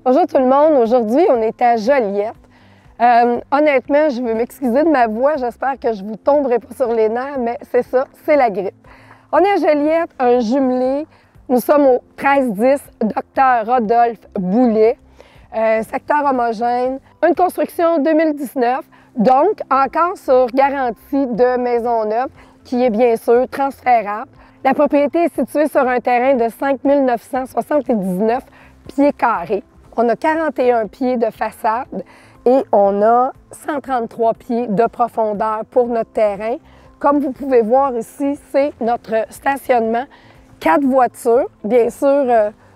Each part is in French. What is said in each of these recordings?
Bonjour tout le monde, aujourd'hui on est à Joliette. Honnêtement, je veux m'excuser de ma voix, j'espère que je ne vous tomberai pas sur les nerfs, mais c'est ça, c'est la grippe. On est à Joliette, un jumelé, nous sommes au 1310 Dr Rodolphe Boulet, secteur homogène, une construction 2019, donc encore sur garantie de Maisonneuve, qui est bien sûr transférable. La propriété est située sur un terrain de 5 979 pieds carrés. On a 41 pieds de façade et on a 133 pieds de profondeur pour notre terrain. Comme vous pouvez voir ici, c'est notre stationnement. 4 voitures, bien sûr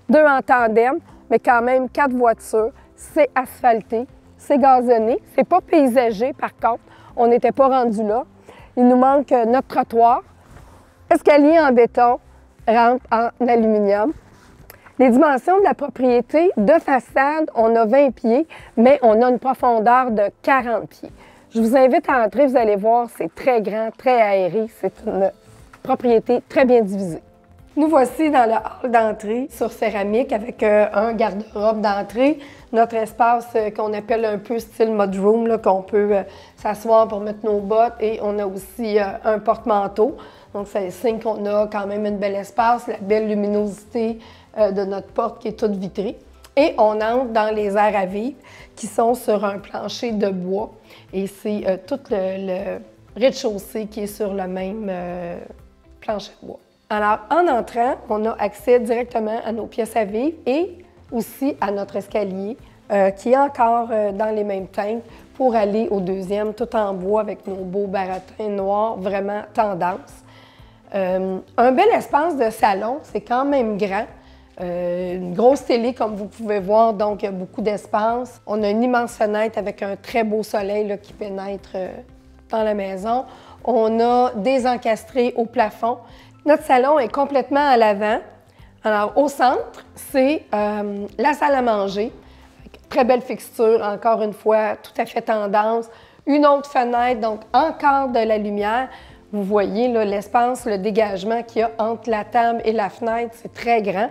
2 en tandem, mais quand même 4 voitures. C'est asphalté, c'est gazonné, c'est pas paysager par contre. On n'était pas rendu là. Il nous manque notre trottoir. Escalier en béton, rampe en aluminium. Les dimensions de la propriété de façade, on a 20 pieds, mais on a une profondeur de 40 pieds. Je vous invite à entrer, vous allez voir, c'est très grand, très aéré. C'est une propriété très bien divisée. Nous voici dans le hall d'entrée sur céramique avec un garde-robe d'entrée. Notre espace qu'on appelle un peu style mudroom, qu'on peut s'asseoir pour mettre nos bottes, et on a aussi un porte-manteau. Donc, c'est signe qu'on a quand même un bel espace, la belle luminosité de notre porte qui est toute vitrée. Et on entre dans les aires à vivre qui sont sur un plancher de bois. Et c'est tout le rez-de-chaussée qui est sur le même plancher de bois. Alors, en entrant, on a accès directement à nos pièces à vivre et aussi à notre escalier qui est encore dans les mêmes teintes pour aller au deuxième, tout en bois avec nos beaux baratins noirs, vraiment tendance. Un bel espace de salon, c'est quand même grand. Une grosse télé, comme vous pouvez voir, donc il y a beaucoup d'espace. On a une immense fenêtre avec un très beau soleil là, qui pénètre dans la maison. On a des encastrés au plafond. Notre salon est complètement à l'avant. Alors, au centre, c'est la salle à manger. Avec très belle fixture, encore une fois, tout à fait tendance. Une autre fenêtre, donc encore de la lumière. Vous voyez l'espace, le dégagement qu'il y a entre la table et la fenêtre, c'est très grand.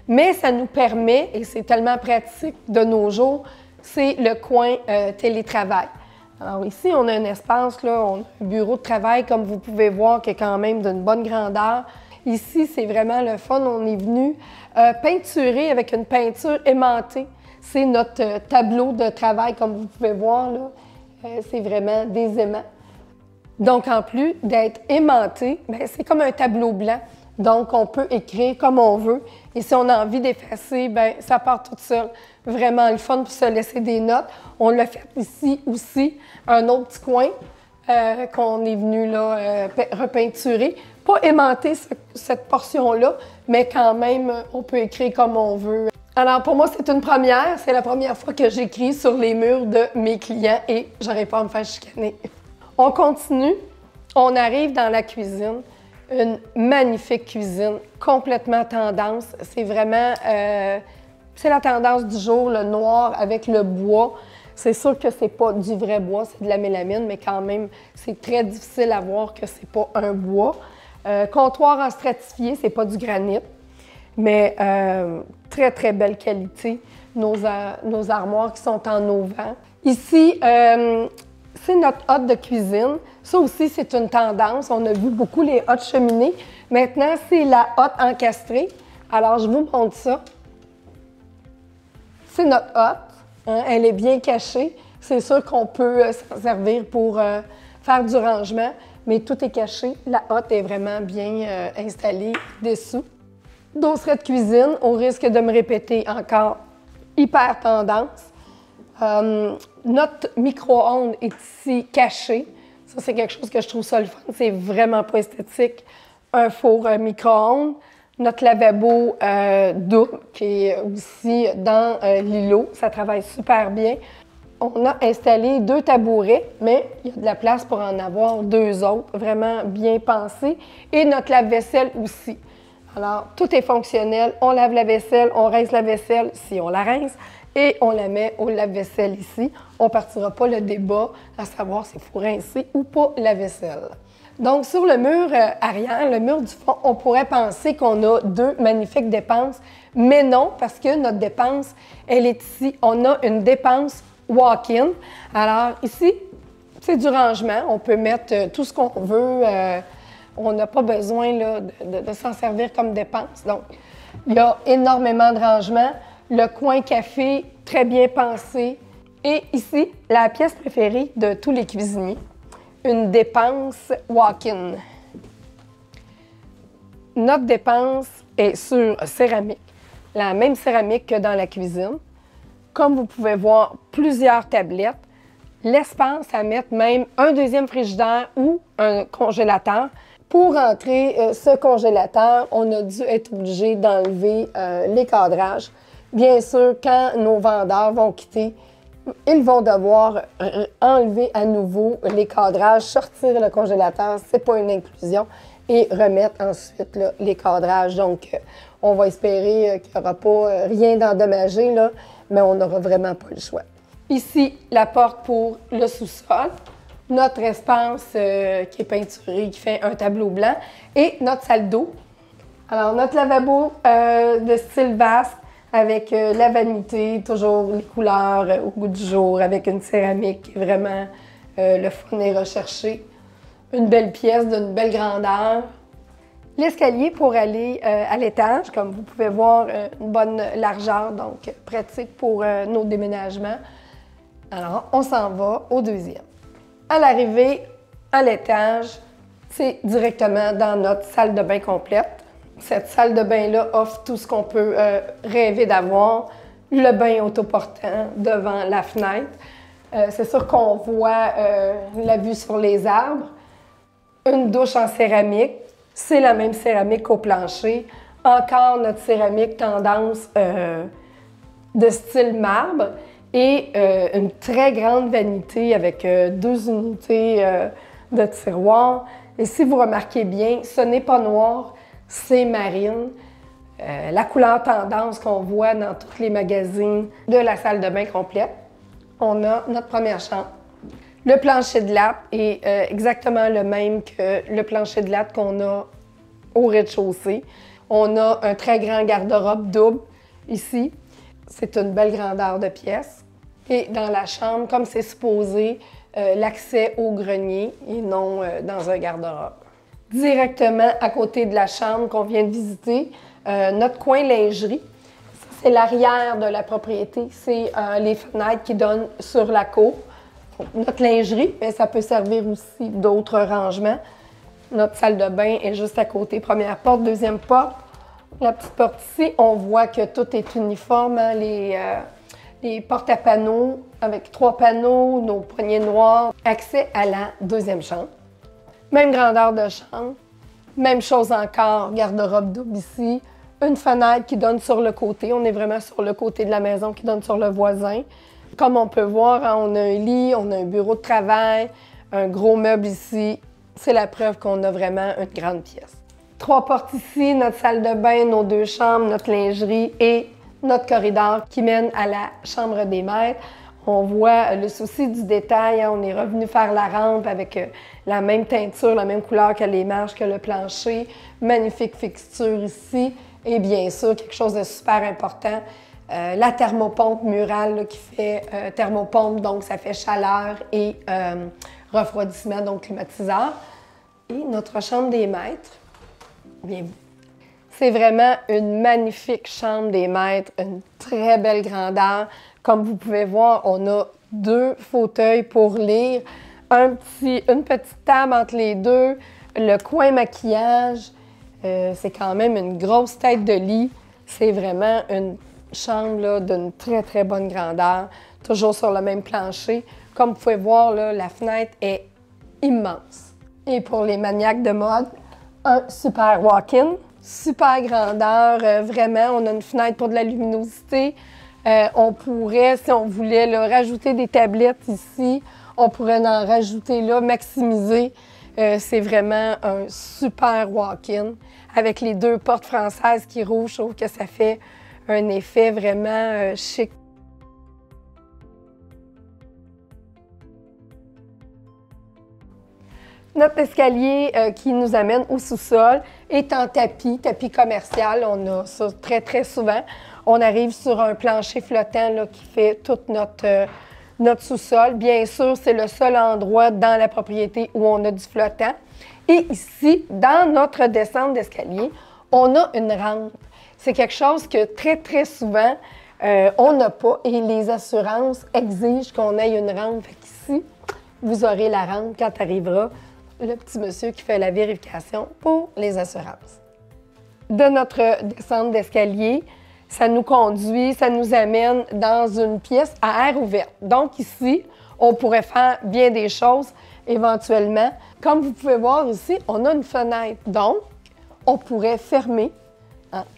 Mais ça nous permet, et c'est tellement pratique de nos jours, c'est le coin télétravail. Alors ici, on a un espace, là, on a un bureau de travail, comme vous pouvez voir, qui est quand même d'une bonne grandeur. Ici, c'est vraiment le fun. On est venu peinturer avec une peinture aimantée. C'est notre tableau de travail, comme vous pouvez voir, là. C'est vraiment des aimants. Donc, en plus d'être aimanté, c'est comme un tableau blanc. Donc, on peut écrire comme on veut. Et si on a envie d'effacer, ça part tout seul. Vraiment le fun pour se laisser des notes. On l'a fait ici aussi, un autre petit coin qu'on est venu là, repeinturer. Pas aimanter cette portion-là, mais quand même, on peut écrire comme on veut. Alors, pour moi, c'est une première. C'est la première fois que j'écris sur les murs de mes clients et j'aurais pas à me faire chicaner. On continue. On arrive dans la cuisine. Une magnifique cuisine, complètement tendance. C'est vraiment, c'est la tendance du jour, le noir avec le bois. C'est sûr que c'est pas du vrai bois, c'est de la mélamine, mais quand même, c'est très difficile à voir que c'est pas un bois. Comptoir en stratifié, c'est pas du granit, mais très, très belle qualité. Nos armoires qui sont en auvent. Ici, c'est notre hotte de cuisine. Ça aussi, c'est une tendance. On a vu beaucoup les hottes cheminées. Maintenant, c'est la hotte encastrée. Alors, je vous montre ça. C'est notre hotte. Hein? Elle est bien cachée. C'est sûr qu'on peut s'en servir pour faire du rangement, mais tout est caché. La hotte est vraiment bien installée dessous. Dosseret de cuisine, au risque de me répéter encore, hyper tendance. Notre micro-ondes est ici caché. Ça, c'est quelque chose que je trouve ça le fun. C'est vraiment pas esthétique. Un four micro-ondes. Notre lavabo double qui est aussi dans l'îlot. Ça travaille super bien. On a installé 2 tabourets, mais il y a de la place pour en avoir 2 autres. Vraiment bien pensé. Et notre lave-vaisselle aussi. Alors, tout est fonctionnel. On lave la vaisselle, on rince la vaisselle si on la rince. Et on la met au lave-vaisselle ici. On ne partira pas le débat à savoir s'il faut rincer ou pas la vaisselle. Donc, sur le mur arrière, le mur du fond, on pourrait penser qu'on a deux magnifiques dépenses, mais non, parce que notre dépense, elle est ici. On a une dépense walk-in. Alors, ici, c'est du rangement. On peut mettre tout ce qu'on veut. On n'a pas besoin là, de s'en servir comme dépense. Donc, il y a énormément de rangement. Le coin café, très bien pensé. Et ici, la pièce préférée de tous les cuisiniers, une dépense walk-in. Notre dépense est sur céramique, la même céramique que dans la cuisine. Comme vous pouvez voir, plusieurs tablettes, l'espace à mettre même un deuxième frigidaire ou un congélateur. Pour entrer ce congélateur, on a dû être obligé d'enlever les cadrages. Bien sûr, quand nos vendeurs vont quitter, ils vont devoir enlever à nouveau les cadrages, sortir le congélateur, c'est pas une inclusion, et remettre ensuite là, les cadrages. Donc, on va espérer qu'il n'y aura pas rien d'endommagé, là, mais on n'aura vraiment pas le choix. Ici, la porte pour le sous-sol, notre espace qui est peinturé, qui fait un tableau blanc, et notre salle d'eau. Alors, notre lavabo de style vasque, avec la vanité, toujours les couleurs au goût du jour, avec une céramique qui est vraiment le fun et recherché. Une belle pièce d'une belle grandeur. L'escalier pour aller à l'étage, comme vous pouvez voir, une bonne largeur, donc pratique pour nos déménagements. Alors, on s'en va au deuxième. À l'arrivée à l'étage, c'est directement dans notre salle de bain complète. Cette salle de bain-là offre tout ce qu'on peut rêver d'avoir. Le bain autoportant devant la fenêtre. C'est sûr qu'on voit la vue sur les arbres. Une douche en céramique. C'est la même céramique qu'au plancher. Encore notre céramique tendance de style marbre. Et une très grande vanité avec 2 unités de tiroir. Et si vous remarquez bien, ce n'est pas noir, c'est marine. La couleur tendance qu'on voit dans tous les magazines de la salle de bain complète. On a notre première chambre. Le plancher de latte est exactement le même que le plancher de latte qu'on a au rez-de-chaussée. On a un très grand garde-robe double ici. C'est une belle grandeur de pièce. Et dans la chambre, comme c'est supposé, l'accès au grenier et non dans un garde-robe. Directement à côté de la chambre qu'on vient de visiter, notre coin lingerie. C'est l'arrière de la propriété. C'est les fenêtres qui donnent sur la cour. Donc, notre lingerie, mais ça peut servir aussi d'autres rangements. Notre salle de bain est juste à côté. Première porte, deuxième porte. La petite porte ici, on voit que tout est uniforme. Hein? Les portes à panneaux avec 3 panneaux, nos poignées noires. Accès à la deuxième chambre. Même grandeur de chambre. Même chose encore, garde-robe double ici. Une fenêtre qui donne sur le côté. On est vraiment sur le côté de la maison qui donne sur le voisin. Comme on peut voir, hein, on a un lit, on a un bureau de travail, un gros meuble ici. C'est la preuve qu'on a vraiment une grande pièce. 3 portes ici, notre salle de bain, nos 2 chambres, notre lingerie et notre corridor qui mène à la chambre des maîtres. On voit le souci du détail. Hein, on est revenu faire la rampe avec la même teinture, la même couleur que les marches, que le plancher. Magnifique fixture ici. Et bien sûr, quelque chose de super important, la thermopompe murale là, qui fait thermopompe, donc ça fait chaleur et refroidissement, donc climatiseur. Et notre chambre des maîtres, bien, c'est vraiment une magnifique chambre des maîtres, une très belle grandeur. Comme vous pouvez voir, on a 2 fauteuils pour lire, une petite table entre les deux, le coin maquillage. C'est quand même une grosse tête de lit. C'est vraiment une chambre d'une très, très bonne grandeur, toujours sur le même plancher. Comme vous pouvez voir, là, la fenêtre est immense. Et pour les maniaques de mode, un super walk-in, super grandeur, vraiment. On a une fenêtre pour de la luminosité. On pourrait, si on voulait, là, rajouter des tablettes ici. On pourrait en rajouter là, maximiser. C'est vraiment un super walk-in. Avec les 2 portes françaises qui rouvrent, je trouve que ça fait un effet vraiment chic. Notre escalier qui nous amène au sous-sol est en tapis commercial. On a ça très, très souvent. On arrive sur un plancher flottant là, qui fait tout notre sous-sol. Bien sûr, c'est le seul endroit dans la propriété où on a du flottant. Et ici, dans notre descente d'escalier, on a une rampe. C'est quelque chose que très, très souvent, on n'a pas et les assurances exigent qu'on ait une rampe. Fait qu'ici, vous aurez la rampe quand arrivera le petit monsieur qui fait la vérification pour les assurances. De notre descente d'escalier, ça nous conduit, ça nous amène dans une pièce à air ouverte. Donc ici, on pourrait faire bien des choses éventuellement. Comme vous pouvez voir ici, on a une fenêtre. Donc, on pourrait fermer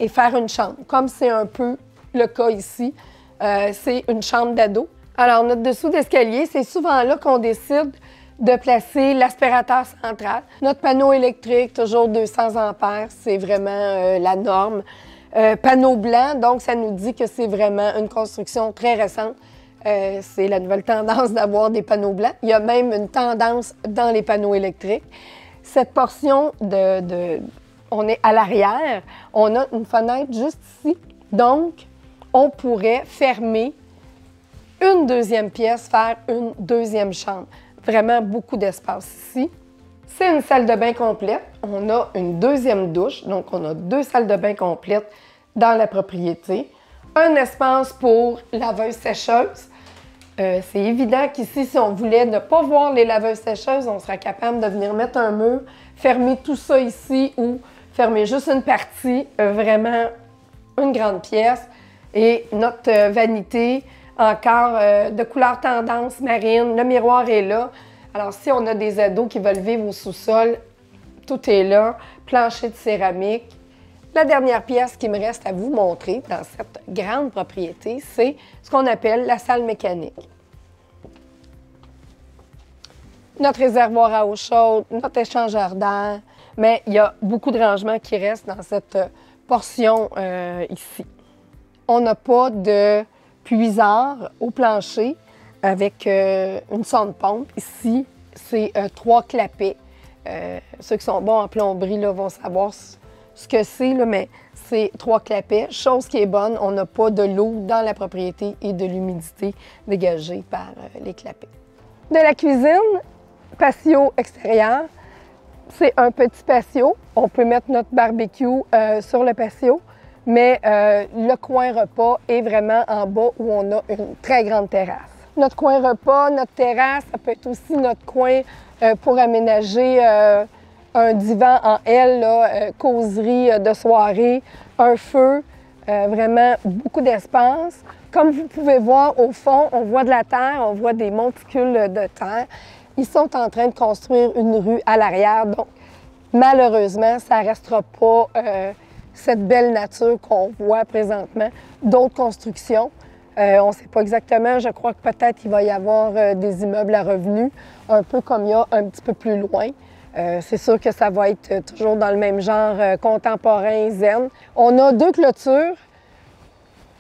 et faire une chambre, comme c'est un peu le cas ici. C'est une chambre d'ado. Alors, notre dessous d'escalier, c'est souvent là qu'on décide de placer l'aspirateur central. Notre panneau électrique, toujours 200 ampères, c'est vraiment la norme. Panneau blanc, donc ça nous dit que c'est vraiment une construction très récente. C'est la nouvelle tendance d'avoir des panneaux blancs. Il y a même une tendance dans les panneaux électriques. Cette portion on est à l'arrière, on a une fenêtre juste ici. Donc, on pourrait fermer une deuxième pièce, faire une deuxième chambre. Vraiment beaucoup d'espace ici. C'est une salle de bain complète. On a une deuxième douche, donc on a 2 salles de bain complètes dans la propriété. Un espace pour laveuse-sécheuse. C'est évident qu'ici, si on voulait ne pas voir les laveuses-sécheuses, on serait capable de venir mettre un mur, fermer tout ça ici ou fermer juste une partie, vraiment une grande pièce. Et notre vanité, encore de couleur tendance marine, le miroir est là. Alors, si on a des ados qui veulent vivre au sous-sol, tout est là, plancher de céramique. La dernière pièce qui me reste à vous montrer dans cette grande propriété, c'est ce qu'on appelle la salle mécanique. Notre réservoir à eau chaude, notre échangeur d'air, mais il y a beaucoup de rangements qui restent dans cette portion ici. On n'a pas de puisard au plancher avec une sonde pompe. Ici, c'est 3 clapets. Ceux qui sont bons en plomberie là, vont savoir ce que c'est, mais c'est 3 clapets. Chose qui est bonne, on n'a pas de l'eau dans la propriété et de l'humidité dégagée par les clapets. De la cuisine, patio extérieur, c'est un petit patio. On peut mettre notre barbecue sur le patio, mais le coin repas est vraiment en bas où on a une très grande terrasse. Notre coin repas, notre terrasse, ça peut être aussi notre coin pour aménager un divan en L, là, causerie de soirée, un feu, vraiment beaucoup d'espace. Comme vous pouvez voir, au fond, on voit de la terre, on voit des monticules de terre. Ils sont en train de construire une rue à l'arrière, donc malheureusement, ça ne restera pas cette belle nature qu'on voit présentement. D'autres constructions, on ne sait pas exactement, je crois que peut-être il va y avoir des immeubles à revenus, un peu comme il y a un petit peu plus loin. C'est sûr que ça va être toujours dans le même genre contemporain, zen. On a 2 clôtures.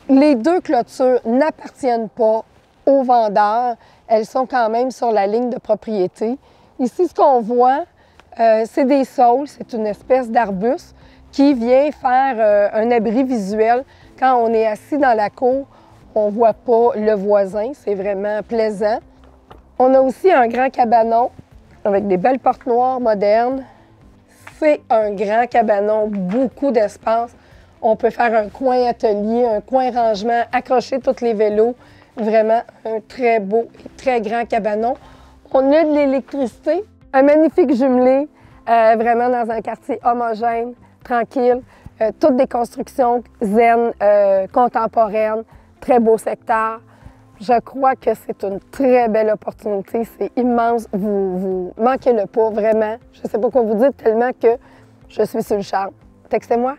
Les 2 clôtures n'appartiennent pas aux vendeurs. Elles sont quand même sur la ligne de propriété. Ici, ce qu'on voit, c'est des saules. C'est une espèce d'arbuste qui vient faire un abri visuel. Quand on est assis dans la cour, on ne voit pas le voisin. C'est vraiment plaisant. On a aussi un grand cabanon avec des belles portes noires modernes. C'est un grand cabanon, beaucoup d'espace. On peut faire un coin atelier, un coin rangement, accrocher tous les vélos. Vraiment un très beau et très grand cabanon. On a de l'électricité, un magnifique jumelé, vraiment dans un quartier homogène, tranquille. Toutes des constructions zen, contemporaines, très beau secteur. Je crois que c'est une très belle opportunité. C'est immense. Vous manquez le pas, vraiment. Je ne sais pas quoi vous dire tellement que je suis sur le charme. Textez-moi.